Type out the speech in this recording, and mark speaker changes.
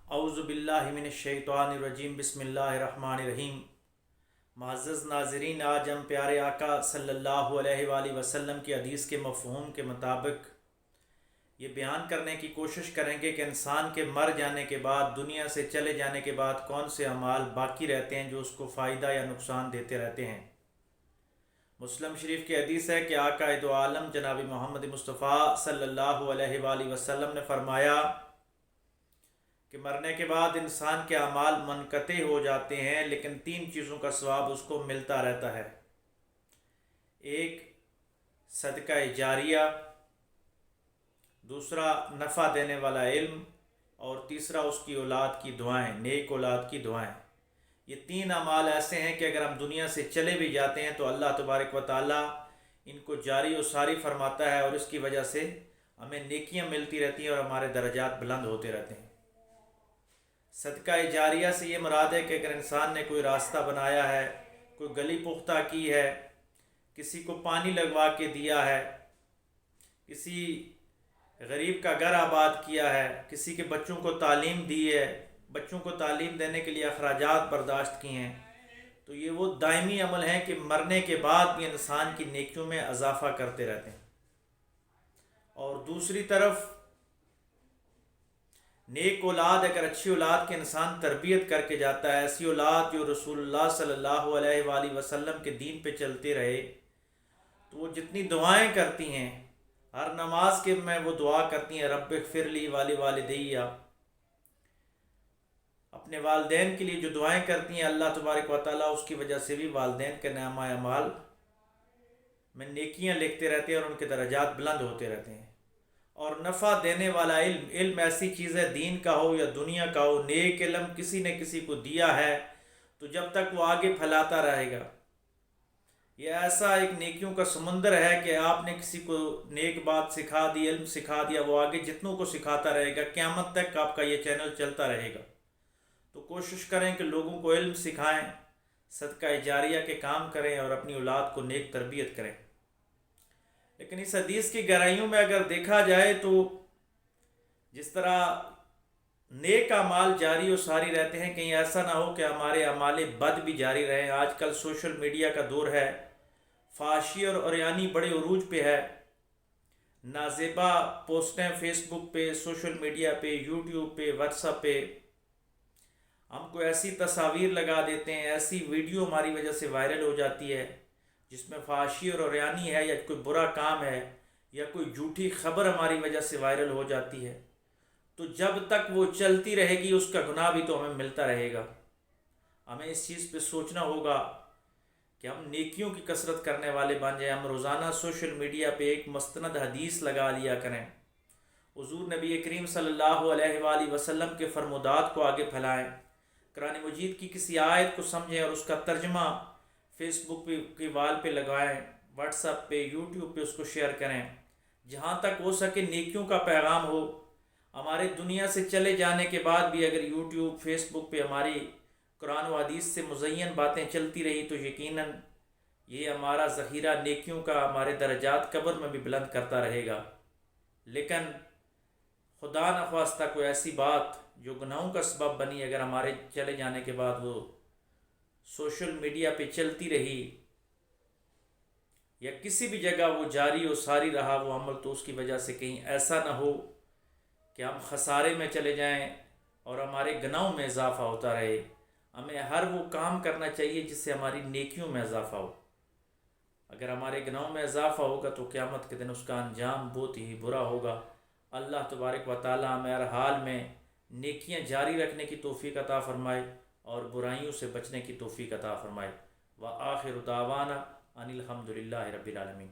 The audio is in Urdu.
Speaker 1: اعوذ باللہ من الشیطان الرجیم بسم اللہ الرحمن الرحیم۔ معزز ناظرین، آج ہم پیارے آقا صلی اللہ علیہ وآلہ وسلم کی حدیث کے مفہوم کے مطابق یہ بیان کرنے کی کوشش کریں گے کہ انسان کے مر جانے کے بعد، دنیا سے چلے جانے کے بعد کون سے اعمال باقی رہتے ہیں جو اس کو فائدہ یا نقصان دیتے رہتے ہیں۔ مسلم شریف کی حدیث ہے کہ آقا دو عالم جناب محمد مصطفیٰ صلی اللہ علیہ وآلہ وسلم نے فرمایا کہ مرنے کے بعد انسان کے اعمال منقطع ہو جاتے ہیں، لیکن 3 چیزوں کا ثواب اس کو ملتا رہتا ہے۔ ایک، صدقہ جاریہ، دوسرا نفع دینے والا علم، اور تیسرا اس کی اولاد کی دعائیں، نیک اولاد کی دعائیں۔ یہ 3 اعمال ایسے ہیں کہ اگر ہم دنیا سے چلے بھی جاتے ہیں تو اللہ تبارک و تعالیٰ ان کو جاری و ساری فرماتا ہے، اور اس کی وجہ سے ہمیں نیکیاں ملتی رہتی ہیں اور ہمارے درجات بلند ہوتے رہتے ہیں۔ صدقہ جاریہ سے یہ مراد ہے کہ اگر انسان نے کوئی راستہ بنایا ہے، کوئی گلی پختہ کی ہے، کسی کو پانی لگوا کے دیا ہے، کسی غریب کا گھر آباد کیا ہے، کسی کے بچوں کو تعلیم دی ہے، بچوں کو تعلیم دینے کے لیے اخراجات برداشت کیے ہیں، تو یہ وہ دائمی عمل ہیں کہ مرنے کے بعد بھی انسان کی نیکیوں میں اضافہ کرتے رہتے ہیں۔ اور دوسری طرف نیک اولاد، اگر اچھی اولاد کے انسان تربیت کر کے جاتا ہے، ایسی اولاد جو رسول اللہ صلی اللہ علیہ وآلہ وسلم کے دین پہ چلتے رہے، تو وہ جتنی دعائیں کرتی ہیں ہر نماز کے میں وہ دعا کرتی ہیں، رب اغفر لی ولوالدی، اپنے والدین کے لیے جو دعائیں کرتی ہیں، اللہ تبارک و تعالیٰ اس کی وجہ سے بھی والدین کے نامہ اعمال میں نیکیاں لکھتے رہتے ہیں اور ان کے درجات بلند ہوتے رہتے ہیں۔ اور نفع دینے والا علم، علم ایسی چیز ہے، دین کا ہو یا دنیا کا ہو، نیک علم کسی نے کسی کو دیا ہے تو جب تک وہ آگے پھیلاتا رہے گا۔ یہ ایسا ایک نیکیوں کا سمندر ہے کہ آپ نے کسی کو نیک بات سکھا دی، علم سکھا دیا، وہ آگے جتنوں کو سکھاتا رہے گا، قیامت تک آپ کا یہ چینل چلتا رہے گا۔ تو کوشش کریں کہ لوگوں کو علم سکھائیں، صدقہ جاریہ کے کام کریں اور اپنی اولاد کو نیک تربیت کریں۔ لیکن اس حدیث کی گہرائیوں میں اگر دیکھا جائے تو جس طرح نیک اعمال جاری و ساری رہتے ہیں، کہیں ایسا نہ ہو کہ ہمارے اعمال بد بھی جاری رہیں۔ آج کل سوشل میڈیا کا دور ہے، فحاشی اور عریانی بڑے عروج پہ ہے، نازیبا پوسٹیں فیس بک پہ، سوشل میڈیا پہ، یوٹیوب پہ، واٹس ایپ پہ ہم کو ایسی تصاویر لگا دیتے ہیں، ایسی ویڈیو ہماری وجہ سے وائرل ہو جاتی ہے جس میں فحاشی اور عریانی ہے، یا کوئی برا کام ہے، یا کوئی جھوٹی خبر ہماری وجہ سے وائرل ہو جاتی ہے، تو جب تک وہ چلتی رہے گی اس کا گناہ بھی تو ہمیں ملتا رہے گا۔ ہمیں اس چیز پہ سوچنا ہوگا کہ ہم نیکیوں کی کثرت کرنے والے بن جائیں۔ ہم روزانہ سوشل میڈیا پہ ایک مستند حدیث لگا لیا کریں، حضور نبی کریم صلی اللہ علیہ وآلہ وسلم کے فرمودات کو آگے پھیلائیں، قرآن مجید کی کسی آیت کو سمجھیں اور اس کا ترجمہ فیس بک پہ کی وال پہ لگائیں، واٹس ایپ پہ، یوٹیوب پہ اس کو شیئر کریں، جہاں تک ہو سکے نیکیوں کا پیغام ہو۔ ہمارے دنیا سے چلے جانے کے بعد بھی اگر یوٹیوب، فیس بک پہ ہماری قرآن و حدیث سے مزین باتیں چلتی رہی تو یقیناً یہ ہمارا ذخیرہ نیکیوں کا ہمارے درجات قبر میں بھی بلند کرتا رہے گا۔ لیکن خدا نخواستہ کوئی ایسی بات جو گناہوں کا سبب بنی، اگر ہمارے چلے جانے کے بعد وہ سوشل میڈیا پہ چلتی رہی یا کسی بھی جگہ وہ جاری و ساری رہا وہ عمل، تو اس کی وجہ سے کہیں ایسا نہ ہو کہ ہم خسارے میں چلے جائیں اور ہمارے گناہوں میں اضافہ ہوتا رہے۔ ہمیں ہر وہ کام کرنا چاہیے جس سے ہماری نیکیوں میں اضافہ ہو۔ اگر ہمارے گناہوں میں اضافہ ہوگا تو قیامت کے دن اس کا انجام بہت ہی برا ہوگا۔ اللہ تبارک و تعالیٰ ہمیں ہر حال میں نیکیاں جاری رکھنے کی توفیق عطا فرمائے اور برائیوں سے بچنے کی توفیق عطا فرمائے۔ وآخر دعوانا ان الحمد للہ رب العالمین۔